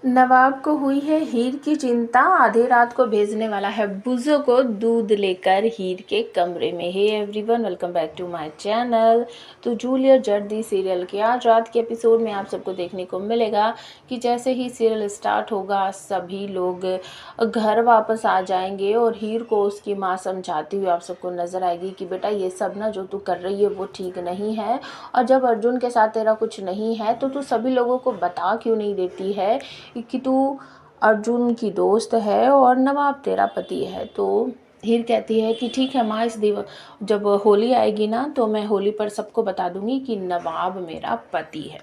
नवाब को हुई है हीर की चिंता, आधी रात को भेजने वाला है बुज़ो को दूध लेकर हीर के कमरे में। Hey everyone, welcome back to my channel. तो जूलियट जर्दी सीरियल के आज रात के एपिसोड में आप सबको देखने को मिलेगा कि जैसे ही सीरियल स्टार्ट होगा सभी लोग घर वापस आ जाएंगे और हीर को उसकी माँ समझाती हुई आप सबको नज़र आएगी कि बेटा ये सब ना जो तू कर रही है वो ठीक नहीं है, और जब अर्जुन के साथ तेरा कुछ नहीं है तो तू सभी लोगों को बता क्यों नहीं देती है कि तू अर्जुन की दोस्त है और नवाब तेरा पति है। तो हीर कहती है कि ठीक है माँ, जब होली आएगी ना तो मैं होली पर सबको बता दूंगी कि नवाब मेरा पति है।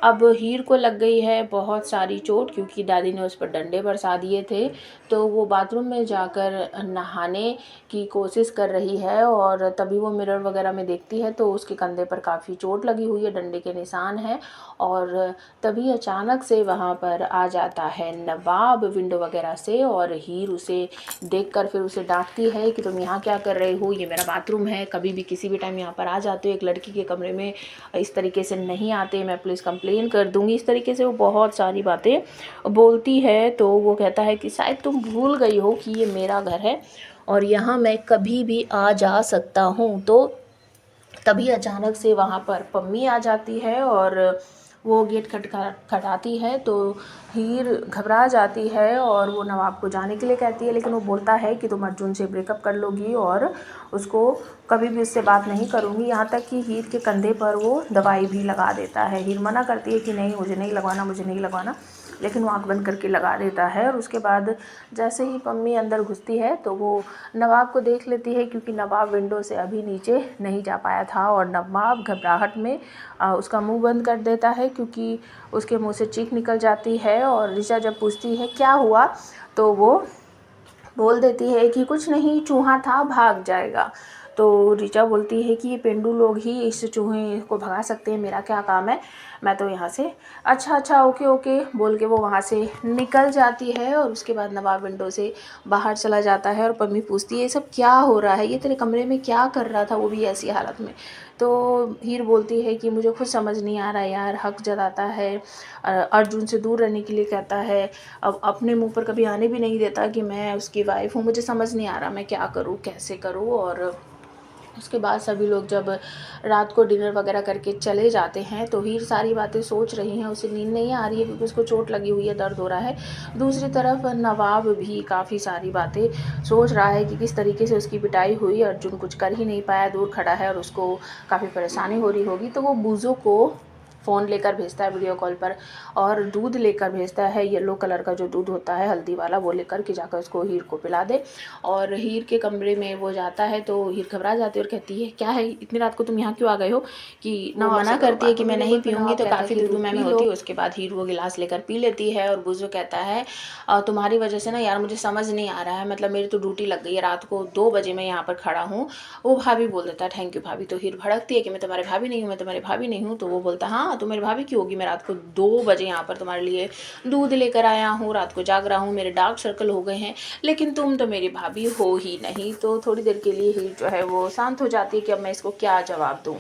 अब हीर को लग गई है बहुत सारी चोट, क्योंकि दादी ने उस पर डंडे बरसा दिए थे। तो वो बाथरूम में जाकर नहाने की कोशिश कर रही है और तभी वो मिरर वगैरह में देखती है तो उसके कंधे पर काफ़ी चोट लगी हुई है, डंडे के निशान हैं। और तभी अचानक से वहाँ पर आ जाता है नवाब विंडो वगैरह से, और हीर उसे देखकर फिर उसे डांटती है कि तुम यहाँ क्या कर रहे हो, ये मेरा बाथरूम है, कभी भी किसी भी टाइम यहाँ पर आ जाते हो, एक लड़की के कमरे में इस तरीके से नहीं आते, मैं पुलिस कंप्लेन कर दूंगी। इस तरीके से वो बहुत सारी बातें बोलती है। तो वो कहता है कि शायद तुम भूल गई हो कि ये मेरा घर है और यहाँ मैं कभी भी आ जा सकता हूँ। तो तभी अचानक से वहाँ पर पम्मी आ जाती है और वो गेट खटखटाती है। तो हीर घबरा जाती है और वो नवाब को जाने के लिए कहती है, लेकिन वो बोलता है कि तुम अर्जुन से ब्रेकअप कर लोगी और उसको कभी भी उससे बात नहीं करूँगी। यहाँ तक कि हीर के कंधे पर वो दवाई भी लगा देता है। हीर मना करती है कि नहीं, मुझे नहीं लगवाना, मुझे नहीं लगवाना, लेकिन वो आँख बंद करके लगा देता है। और उसके बाद जैसे ही पम्मी अंदर घुसती है तो वो नवाब को देख लेती है, क्योंकि नवाब विंडो से अभी नीचे नहीं जा पाया था। और नवाब घबराहट में उसका मुंह बंद कर देता है, क्योंकि उसके मुंह से चीख निकल जाती है। और ऋचा जब पूछती है क्या हुआ तो वो बोल देती है कि कुछ नहीं, चूहा था, भाग जाएगा। तो ऋचा बोलती है कि ये पेंडू लोग ही इस चूहे को भगा सकते हैं, मेरा क्या काम है, मैं तो यहाँ से अच्छा अच्छा ओके ओके बोल के वो वहाँ से निकल जाती है। और उसके बाद नवाब विंडो से बाहर चला जाता है और पम्मी पूछती है ये सब क्या हो रहा है, ये तेरे कमरे में क्या कर रहा था, वो भी ऐसी हालत में। तो हीर बोलती है कि मुझे खुद समझ नहीं आ रहा यार, हक जताता है, अर्जुन से दूर रहने के लिए कहता है, अब अपने मुंह पर कभी आने भी नहीं देता कि मैं उसकी वाइफ हूँ, मुझे समझ नहीं आ रहा मैं क्या करूँ कैसे करूँ। और उसके बाद सभी लोग जब रात को डिनर वगैरह करके चले जाते हैं तो हीर सारी बातें सोच रही हैं, उसे नींद नहीं आ रही है क्योंकि उसको चोट लगी हुई है, दर्द हो रहा है। दूसरी तरफ नवाब भी काफ़ी सारी बातें सोच रहा है कि किस तरीके से उसकी पिटाई हुई, अर्जुन कुछ कर ही नहीं पाया, दूर खड़ा है और उसको काफ़ी परेशानी हो रही होगी। तो वो बुज़ो को फ़ोन लेकर भेजता है वीडियो कॉल पर, और दूध लेकर भेजता है, येलो कलर का जो दूध होता है हल्दी वाला, वो लेकर कि जाकर उसको हीर को पिला दे। और हीर के कमरे में वो जाता है तो हीर घबरा जाती है और कहती है क्या है, इतनी रात को तुम यहाँ क्यों आ गए हो, कि ना मना करती है कि मैं नहीं पीऊँगी, तो काफ़ी दूध में होती है। उसके बाद हीर वो गिलास लेकर पी लेती है और बुज़ो कहता है तुम्हारी वजह से ना यार मुझे समझ नहीं आ रहा है, मतलब मेरी तो ड्यूटी लग गई है, रात को 2 बजे मैं यहाँ पर खड़ा हूँ। वो भाभी बोल देता है थैंक यू भाभी। तो हीर भड़कती है कि मैं तुम्हारे भाभी नहीं हूँ, मैं तुम्हारे भाभी नहीं हूँ। तो वो बोलता हाँ तो मेरी भाभी क्यों होगी, मैं रात को 2 बजे यहाँ पर तुम्हारे लिए दूध लेकर आया हूँ, रात को जाग रहा हूँ, मेरे डार्क सर्कल हो गए हैं, लेकिन तुम तो मेरी भाभी हो ही नहीं। तो थोड़ी देर के लिए हीर जो है वो शांत हो जाती है कि अब मैं इसको क्या जवाब दूँ।